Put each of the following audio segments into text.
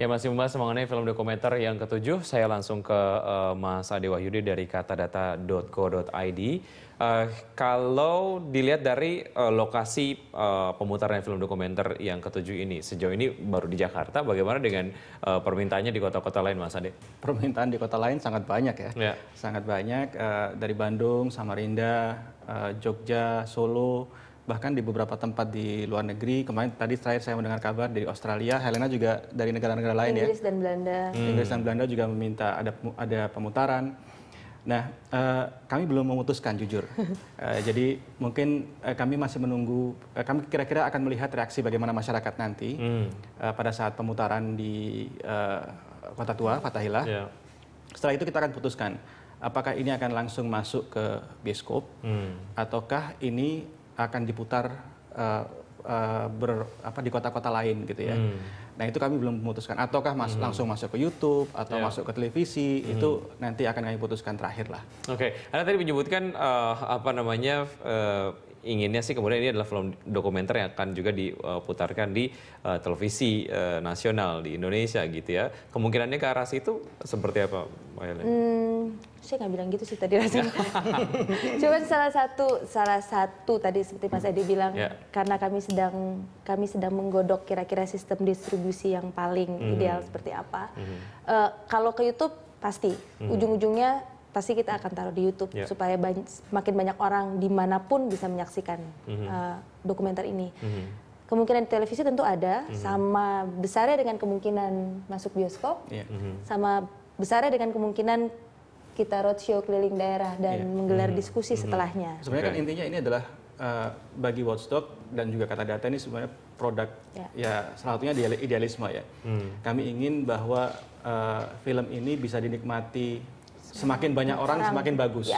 Ya, masih membahas mengenai film dokumenter yang ketujuh, saya langsung ke Mas Ade Wahyudi dari katadata.co.id. Kalau dilihat dari lokasi pemutaran film dokumenter yang ketujuh ini, sejauh ini baru di Jakarta, bagaimana dengan permintaannya di kota-kota lain, Mas Ade? Permintaan di kota lain sangat banyak ya, sangat banyak dari Bandung, Samarinda, Jogja, Solo, bahkan di beberapa tempat di luar negeri. Kemarin tadi terakhir saya mendengar kabar dari Australia, Helena juga dari negara-negara lain Inggris dan Belanda. Inggris dan Belanda juga meminta ada pemutaran. Nah, kami belum memutuskan jujur. Jadi mungkin kami masih menunggu. Kami kira-kira akan melihat reaksi bagaimana masyarakat nanti pada saat pemutaran di Kota Tua, Fathahillah. Setelah itu kita akan putuskan apakah ini akan langsung masuk ke bioskop ataukah ini akan diputar di kota-kota lain gitu ya. Nah itu kami belum memutuskan. Ataukah langsung masuk ke YouTube atau masuk ke televisi, itu nanti akan kami putuskan terakhir lah. Oke, Anda tadi menyebutkan inginnya sih kemudian ini adalah film dokumenter yang akan juga diputarkan di televisi nasional di Indonesia gitu ya. Kemungkinannya ke arah situ seperti apa, Mbak Helen? Saya nggak bilang gitu sih tadi rasanya. Cuman salah satu tadi seperti Mas Adi bilang, karena kami sedang menggodok kira-kira sistem distribusi yang paling ideal seperti apa. Kalau ke YouTube pasti ujung-ujungnya pasti kita akan taruh di YouTube supaya makin banyak orang dimanapun bisa menyaksikan dokumenter ini. Kemungkinan di televisi tentu ada, sama besarnya dengan kemungkinan masuk bioskop, sama besarnya dengan kemungkinan kita roadshow keliling daerah dan menggelar diskusi setelahnya. Sebenarnya kan intinya ini adalah bagi Watchdog dan juga Katadata ini sebenarnya produk ya salah satunya idealisme ya. Kami ingin bahwa film ini bisa dinikmati semakin banyak orang semakin bagus.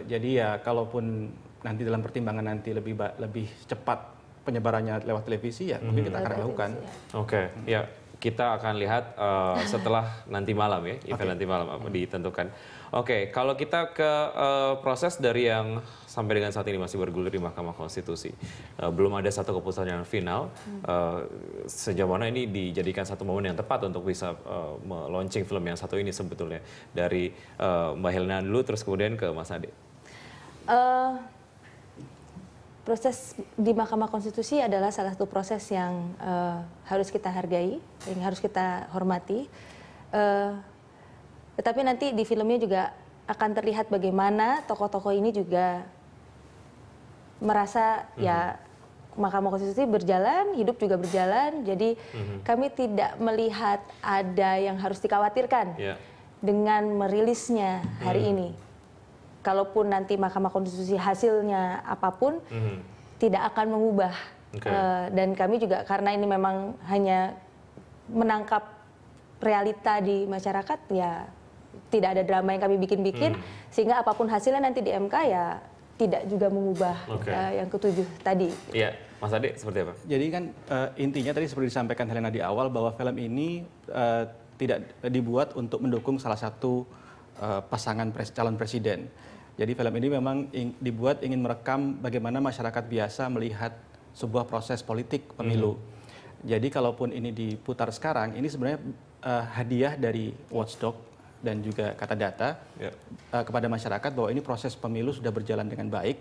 Jadi ya kalaupun nanti dalam pertimbangan nanti lebih cepat penyebarannya lewat televisi ya mungkin kita akan lakukan. Oke, ya. Kita akan lihat setelah nanti malam ya, event nanti malam apa ditentukan. Oke, kalau kita ke proses dari yang sampai dengan saat ini masih bergulir di Mahkamah Konstitusi, belum ada satu keputusan yang final. Sejauh mana ini dijadikan satu momen yang tepat untuk bisa launching film yang satu ini sebetulnya dari Mbak Helena dulu, terus kemudian ke Mas Ade. Proses di Mahkamah Konstitusi adalah salah satu proses yang harus kita hargai, yang harus kita hormati. Tetapi nanti di filmnya juga akan terlihat bagaimana tokoh-tokoh ini juga merasa ya Mahkamah Konstitusi berjalan, hidup juga berjalan. Jadi kami tidak melihat ada yang harus dikhawatirkan dengan merilisnya hari ini. Kalaupun nanti Mahkamah Konstitusi hasilnya apapun, tidak akan mengubah. Dan kami juga karena ini memang hanya menangkap realita di masyarakat, ya tidak ada drama yang kami bikin-bikin, sehingga apapun hasilnya nanti di MK ya tidak juga mengubah yang ketujuh tadi. Iya, Mas Ade seperti apa? Jadi kan intinya tadi seperti disampaikan Helena di awal bahwa film ini tidak dibuat untuk mendukung salah satu pasangan calon presiden. Jadi film ini memang dibuat ingin merekam bagaimana masyarakat biasa melihat sebuah proses politik pemilu. Jadi kalaupun ini diputar sekarang, ini sebenarnya hadiah dari Watchdog dan juga Katadata kepada masyarakat bahwa ini proses pemilu sudah berjalan dengan baik.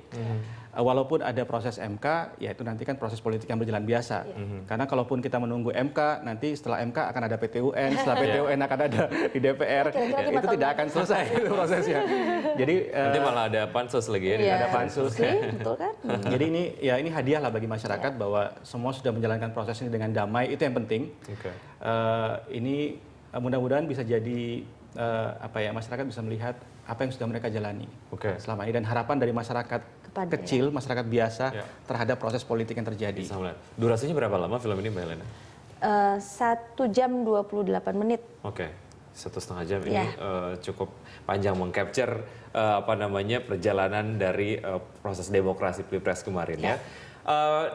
Walaupun ada proses MK, ya itu nanti kan proses politik yang berjalan biasa. Karena kalaupun kita menunggu MK, nanti setelah MK akan ada PT UN, setelah PT UN akan ada di DPR, itu tidak akan selesai prosesnya. Jadi nanti malah ada pansus lagi ya. Ada pansus. Betul kan? Jadi ini hadiah lah bagi masyarakat bahwa semua sudah menjalankan proses ini dengan damai, itu yang penting. Ini mudah-mudahan bisa jadi masyarakat bisa melihat apa yang sudah mereka jalani selama ini dan harapan dari masyarakat kecil, masyarakat biasa terhadap proses politik yang terjadi. Durasinya berapa lama film ini, Mbak Helena? 1 jam 28 menit. 1,5 jam ini cukup panjang mengcapture perjalanan dari proses demokrasi Pilpres kemarin ya.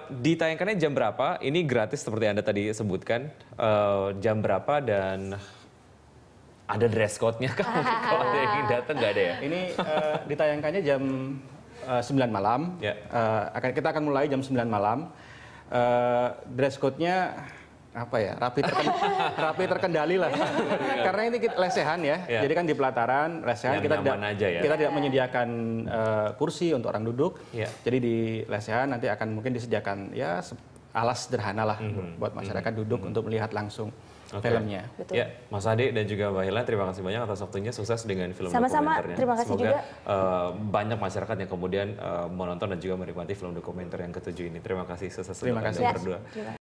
Ditayangkannya jam berapa? Ini gratis seperti Anda tadi sebutkan. Jam berapa dan ada dress code-nya kan? Kalau ada yang ingin datang nggak ada ya? Ini ditayangkannya jam 9 malam. Kita akan mulai jam 9 malam. Dress code-nya rapi terkendali lah. Karena ini lesehan ya. Jadi kan di pelataran lesehan kita tidak menyediakan kursi untuk orang duduk. Jadi di lesehan nanti akan mungkin disediakan ya alas sederhana lah buat masyarakat duduk untuk melihat langsung filmnya. Betul. Ya, Mas Ade dan juga Mbak Helen, terima kasih banyak atas waktunya. Sukses dengan film Sama-sama, dokumenternya. terima kasih Semoga juga. Banyak masyarakat yang kemudian menonton dan juga menikmati film dokumenter yang ketujuh ini. Terima kasih, sukses untuk Anda berdua.